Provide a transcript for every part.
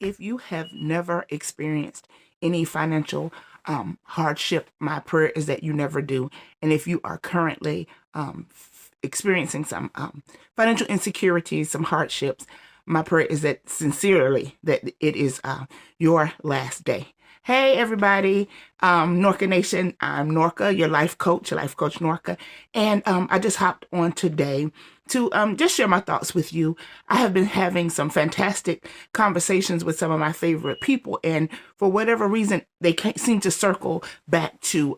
If you have never experienced any financial hardship, my prayer is that you never do. And if you are currently experiencing some financial insecurities, some hardships, my prayer is that sincerely that it is your last day. Hey everybody, Norca Nation, I'm Norca, your life coach Norca, and I just hopped on today to just share my thoughts with you. I have been having some fantastic conversations with some of my favorite people, and for whatever reason, they can't seem to circle back to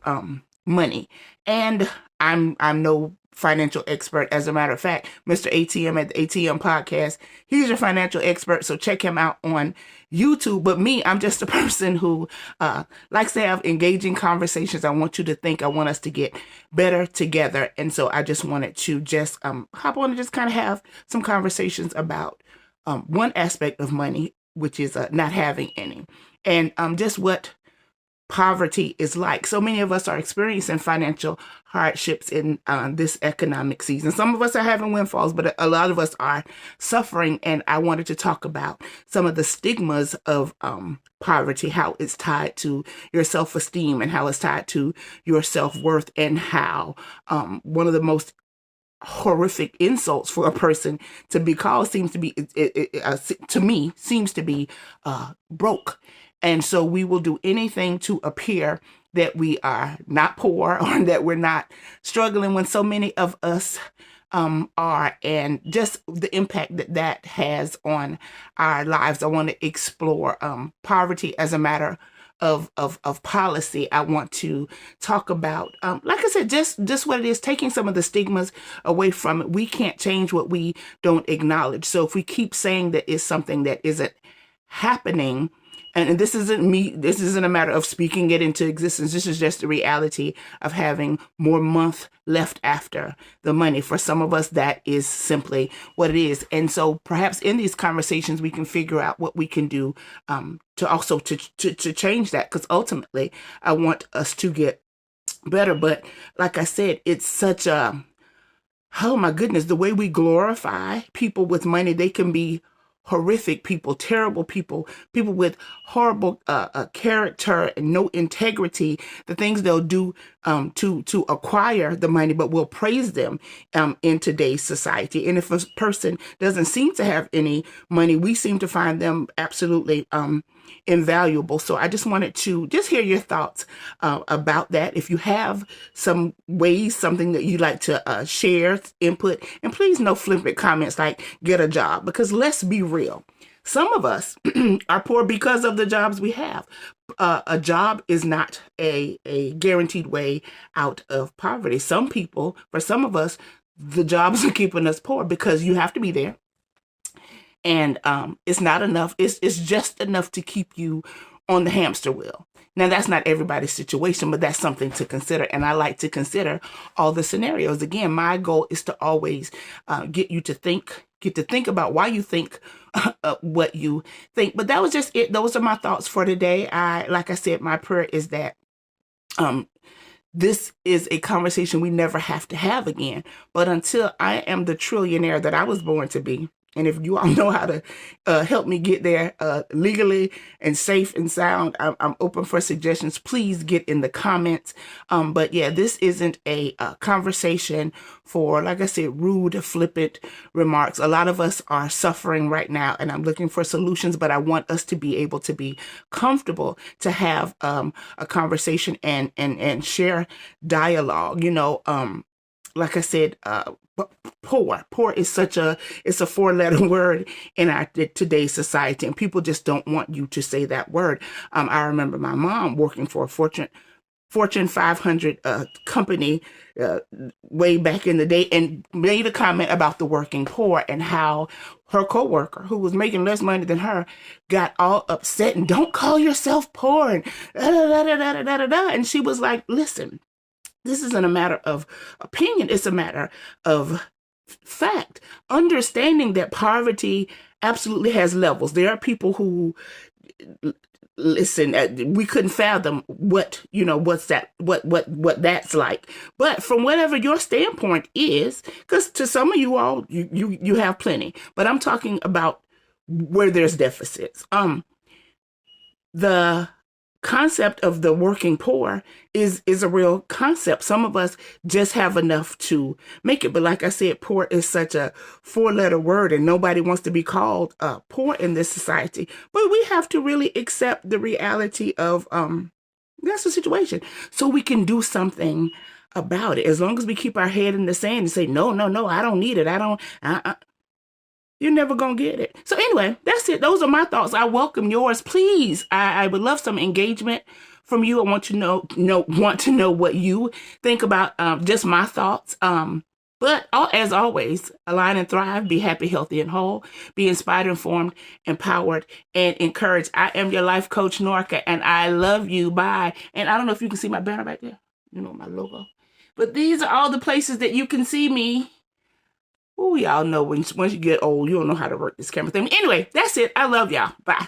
money. And I'm no financial expert. As a matter of fact, Mr. ATM at the ATM podcast, he's your financial expert. So check him out on YouTube. But me, I'm just a person who likes to have engaging conversations. I want you to think, I want us to get better together. And so I just wanted to just hop on and just kind of have some conversations about one aspect of money, which is not having any, and just what poverty is like. So many of us are experiencing financial hardships in this economic season. Some of us are having windfalls, but a lot of us are suffering. And I wanted to talk about some of the stigmas of poverty, how it's tied to your self-esteem and how it's tied to your self-worth, and how one of the most horrific insults for a person to be called seems to be, to me, seems to be broke. And so we will do anything to appear that we are not poor or that we're not struggling when so many of us are, and just the impact that that has on our lives. I want to explore poverty as a matter of policy. I want to talk about, like I said, just what it is, taking some of the stigmas away from it. We can't change what we don't acknowledge. So if we keep saying that it's something that isn't happening, and this isn't me, this isn't a matter of speaking it into existence. This is just the reality of having more month left after the money. For some of us, that is simply what it is. And so perhaps in these conversations, we can figure out what we can do to also to change that. Because ultimately, I want us to get better. But like I said, it's such a, oh my goodness, the way we glorify people with money, they can be horrific people, terrible people, people with horrible character and no integrity, the things they'll do to acquire the money, but we'll praise them in today's society. And if a person doesn't seem to have any money, we seem to find them absolutely invaluable. So I just wanted to just hear your thoughts about that. If you have some ways, something that you'd like to share, input, and please no flippant comments like get a job, because let's be real. Some of us are poor because of the jobs we have. A job is not a guaranteed way out of poverty. Some people, for some of us, the jobs are keeping us poor because you have to be there. And it's not enough. It's just enough to keep you on the hamster wheel. Now, that's not everybody's situation, but that's something to consider. And I like to consider all the scenarios. Again, my goal is to always get to think about why you think what you think. But that was just it. Those are my thoughts for today. Like I said, my prayer is that this is a conversation we never have to have again. But until I am the trillionaire that I was born to be, and if you all know how to help me get there legally and safe and sound, I'm open for suggestions. Please get in the comments. But yeah, this isn't a conversation for, like I said, rude, flippant remarks. A lot of us are suffering right now, and I'm looking for solutions, but I want us to be able to be comfortable to have a conversation and share dialogue. You know, like I said, poor is it's a 4-letter word in our today's society, and people just don't want you to say that word. I remember my mom working for a Fortune 500 company way back in the day, and made a comment about the working poor and how her coworker, who was making less money than her, got all upset and don't call yourself poor and and she was like, listen, this isn't a matter of opinion. It's a matter of fact. Understanding that poverty absolutely has levels. There are people who, listen, we couldn't fathom what's that's like. But from whatever your standpoint is, because to some of you all, you have plenty. But I'm talking about where there's deficits. the concept of the working poor is a real concept. Some of us just have enough to make it, but like I said, poor is such a four-letter word, and nobody wants to be called poor in this society. But we have to really accept the reality of that's the situation, so we can do something about it. As long as we keep our head in the sand and say, no, no, no, I don't need it. I don't. You're never gonna get it. So anyway, that's it. Those are my thoughts. I welcome yours. Please, I would love some engagement from you. I want to know what you think about just my thoughts. But as always, align and thrive. Be happy, healthy, and whole. Be inspired, informed, empowered, and encouraged. I am your life coach, Norca, and I love you. Bye. And I don't know if you can see my banner back there. You know, my logo. But these are all the places that you can see me. Oh, y'all know once you get old, you don't know how to work this camera thing. Anyway, that's it. I love y'all. Bye.